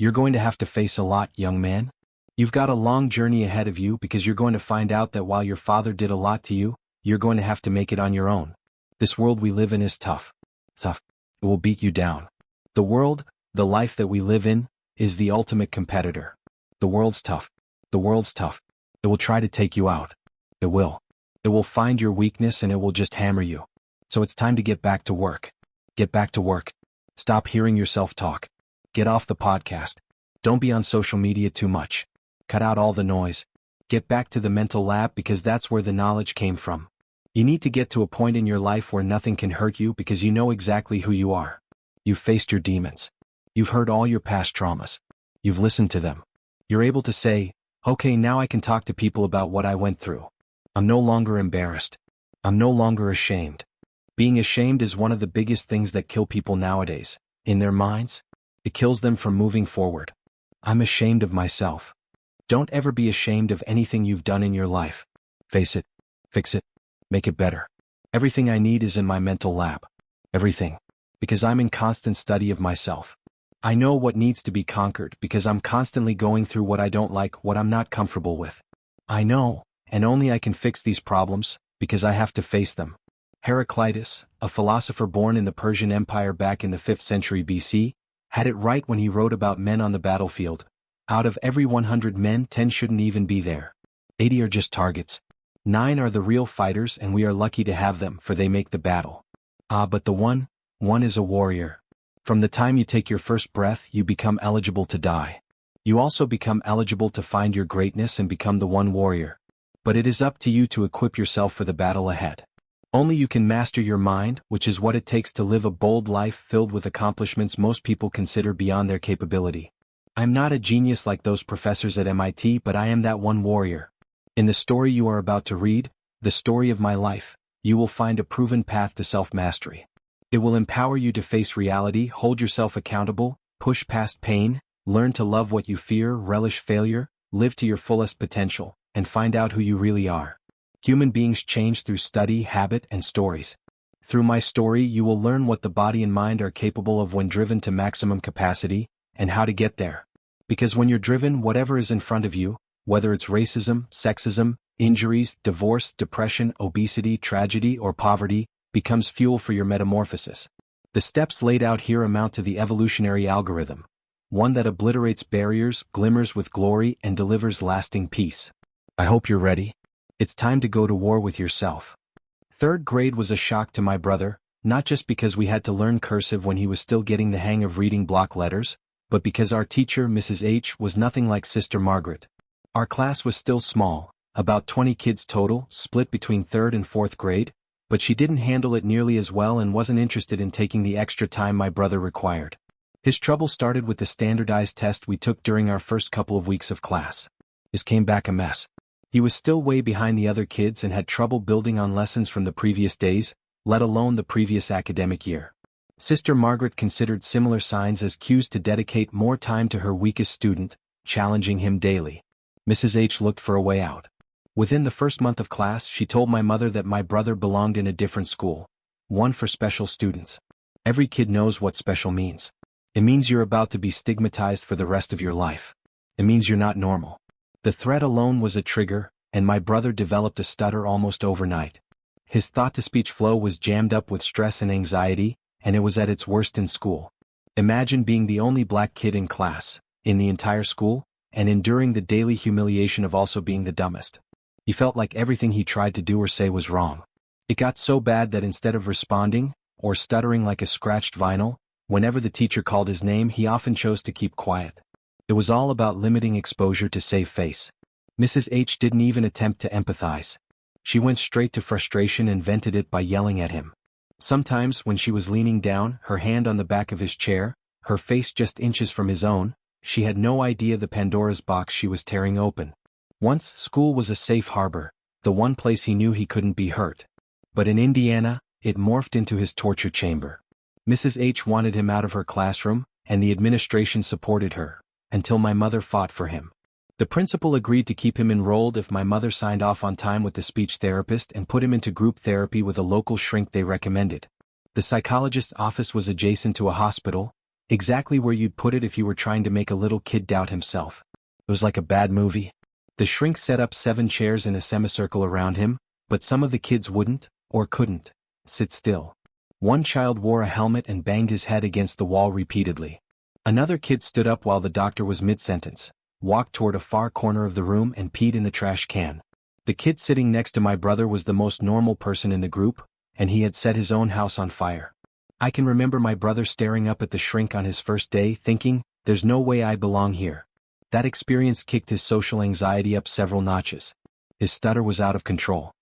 You're going to have to face a lot, young man. You've got a long journey ahead of you because you're going to find out that while your father did a lot to you, you're going to have to make it on your own. This world we live in is tough. Tough. It will beat you down. The world, the life that we live in, is the ultimate competitor. The world's tough. The world's tough. It will try to take you out. It will. It will find your weakness and it will just hammer you. So it's time to get back to work. Get back to work. Stop hearing yourself talk. Get off the podcast. Don't be on social media too much. Cut out all the noise. Get back to the mental lab because that's where the knowledge came from. You need to get to a point in your life where nothing can hurt you because you know exactly who you are. You've faced your demons. You've heard all your past traumas. You've listened to them. You're able to say, okay, now I can talk to people about what I went through. I'm no longer embarrassed. I'm no longer ashamed. Being ashamed is one of the biggest things that kill people nowadays. In their minds, it kills them from moving forward. I'm ashamed of myself. Don't ever be ashamed of anything you've done in your life. Face it. Fix it. Make it better. Everything I need is in my mental lab. Everything. Because I'm in constant study of myself. I know what needs to be conquered because I'm constantly going through what I don't like, what I'm not comfortable with. I know, and only I can fix these problems, because I have to face them. Heraclitus, a philosopher born in the Persian Empire back in the 5th century BC, had it right when he wrote about men on the battlefield. Out of every 100 men, 10 shouldn't even be there. 80 are just targets. 9 are the real fighters and we are lucky to have them for they make the battle. But the one is a warrior. From the time you take your first breath, you become eligible to die. You also become eligible to find your greatness and become the one warrior. But it is up to you to equip yourself for the battle ahead. Only you can master your mind, which is what it takes to live a bold life filled with accomplishments most people consider beyond their capability. I'm not a genius like those professors at MIT, but I am that one warrior. In the story you are about to read, the story of my life, you will find a proven path to self-mastery. It will empower you to face reality, hold yourself accountable, push past pain, learn to love what you fear, relish failure, live to your fullest potential, and find out who you really are. Human beings change through study, habit, and stories. Through my story, you will learn what the body and mind are capable of when driven to maximum capacity, and how to get there. Because when you're driven, whatever is in front of you, whether it's racism, sexism, injuries, divorce, depression, obesity, tragedy, or poverty, becomes fuel for your metamorphosis. The steps laid out here amount to the evolutionary algorithm, one that obliterates barriers, glimmers with glory, and delivers lasting peace. I hope you're ready. It's time to go to war with yourself. 3rd grade was a shock to my brother, not just because we had to learn cursive when he was still getting the hang of reading block letters, but because our teacher, Mrs. H, was nothing like Sister Margaret. Our class was still small, about 20 kids total, split between 3rd and 4th grade, but she didn't handle it nearly as well and wasn't interested in taking the extra time my brother required. His trouble started with the standardized test we took during our first couple of weeks of class. His came back a mess. He was still way behind the other kids and had trouble building on lessons from the previous days, let alone the previous academic year. Sister Margaret considered similar signs as cues to dedicate more time to her weakest student, challenging him daily. Mrs. H looked for a way out. Within the first month of class, she told my mother that my brother belonged in a different school, one for special students. Every kid knows what special means. It means you're about to be stigmatized for the rest of your life. It means you're not normal. The threat alone was a trigger, and my brother developed a stutter almost overnight. His thought-to-speech flow was jammed up with stress and anxiety, and it was at its worst in school. Imagine being the only black kid in class, in the entire school, and enduring the daily humiliation of also being the dumbest. He felt like everything he tried to do or say was wrong. It got so bad that instead of responding, or stuttering like a scratched vinyl, whenever the teacher called his name he often chose to keep quiet. It was all about limiting exposure to save face. Mrs. H didn't even attempt to empathize. She went straight to frustration and vented it by yelling at him. Sometimes when she was leaning down, her hand on the back of his chair, her face just inches from his own, she had no idea the Pandora's box she was tearing open. Once, school was a safe harbor, the one place he knew he couldn't be hurt. But in Indiana, it morphed into his torture chamber. Mrs. H wanted him out of her classroom, and the administration supported her, until my mother fought for him. The principal agreed to keep him enrolled if my mother signed off on time with the speech therapist and put him into group therapy with a local shrink they recommended. The psychologist's office was adjacent to a hospital, Exactly where you'd put it if you were trying to make a little kid doubt himself. It was like a bad movie. The shrink set up 7 chairs in a semicircle around him, but some of the kids wouldn't, or couldn't, sit still. One child wore a helmet and banged his head against the wall repeatedly. Another kid stood up while the doctor was mid-sentence, walked toward a far corner of the room and peed in the trash can. The kid sitting next to my brother was the most normal person in the group, and he had set his own house on fire. I can remember my brother staring up at the shrink on his first day thinking, there's no way I belong here. That experience kicked his social anxiety up several notches. His stutter was out of control.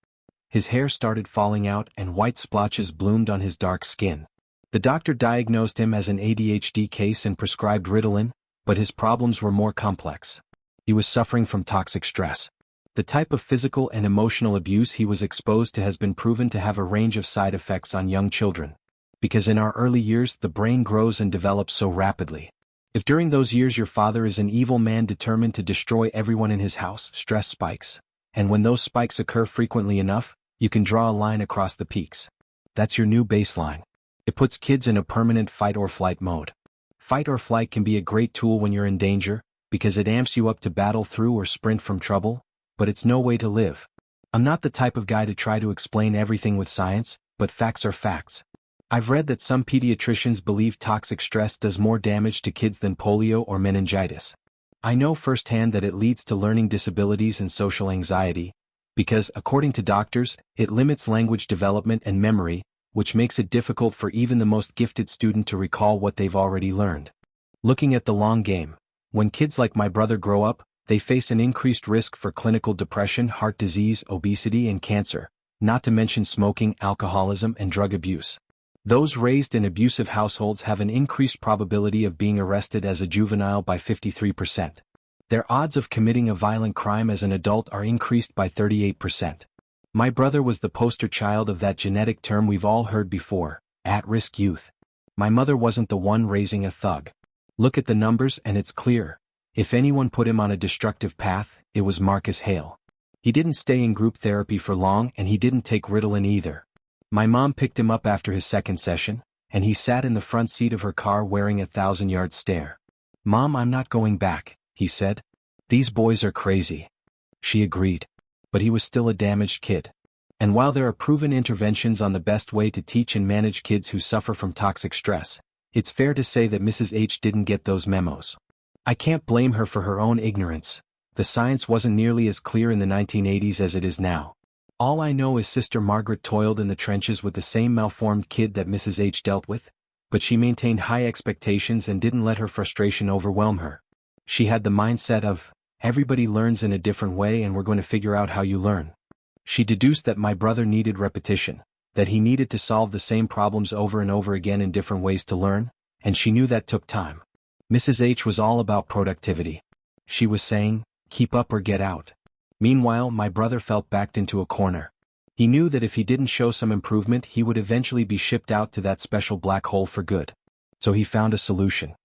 His hair started falling out and white splotches bloomed on his dark skin. The doctor diagnosed him as an ADHD case and prescribed Ritalin, but his problems were more complex. He was suffering from toxic stress. The type of physical and emotional abuse he was exposed to has been proven to have a range of side effects on young children. Because in our early years the brain grows and develops so rapidly. If during those years your father is an evil man determined to destroy everyone in his house, stress spikes. And when those spikes occur frequently enough, you can draw a line across the peaks. That's your new baseline. It puts kids in a permanent fight or flight mode. Fight or flight can be a great tool when you're in danger, because it amps you up to battle through or sprint from trouble, but it's no way to live. I'm not the type of guy to try to explain everything with science, but facts are facts. I've read that some pediatricians believe toxic stress does more damage to kids than polio or meningitis. I know firsthand that it leads to learning disabilities and social anxiety, because, according to doctors, it limits language development and memory, which makes it difficult for even the most gifted student to recall what they've already learned. Looking at the long game, when kids like my brother grow up, they face an increased risk for clinical depression, heart disease, obesity, and cancer, not to mention smoking, alcoholism, and drug abuse. Those raised in abusive households have an increased probability of being arrested as a juvenile by 53%. Their odds of committing a violent crime as an adult are increased by 38%. My brother was the poster child of that genetic term we've all heard before, at-risk youth. My mother wasn't the one raising a thug. Look at the numbers and it's clear. If anyone put him on a destructive path, it was Marcus Hale. He didn't stay in group therapy for long and he didn't take Ritalin either. My mom picked him up after his second session, and he sat in the front seat of her car wearing a 1,000-yard stare. "Mom, I'm not going back," he said. "These boys are crazy." She agreed. But he was still a damaged kid. And while there are proven interventions on the best way to teach and manage kids who suffer from toxic stress, it's fair to say that Mrs. H didn't get those memos. I can't blame her for her own ignorance. The science wasn't nearly as clear in the 1980s as it is now. All I know is Sister Margaret toiled in the trenches with the same malformed kid that Mrs. H dealt with, but she maintained high expectations and didn't let her frustration overwhelm her. She had the mindset of, everybody learns in a different way and we're going to figure out how you learn. She deduced that my brother needed repetition, that he needed to solve the same problems over and over again in different ways to learn, and she knew that took time. Mrs. H was all about productivity. She was saying, keep up or get out. Meanwhile, my brother felt backed into a corner. He knew that if he didn't show some improvement he would eventually be shipped out to that special black hole for good. So he found a solution.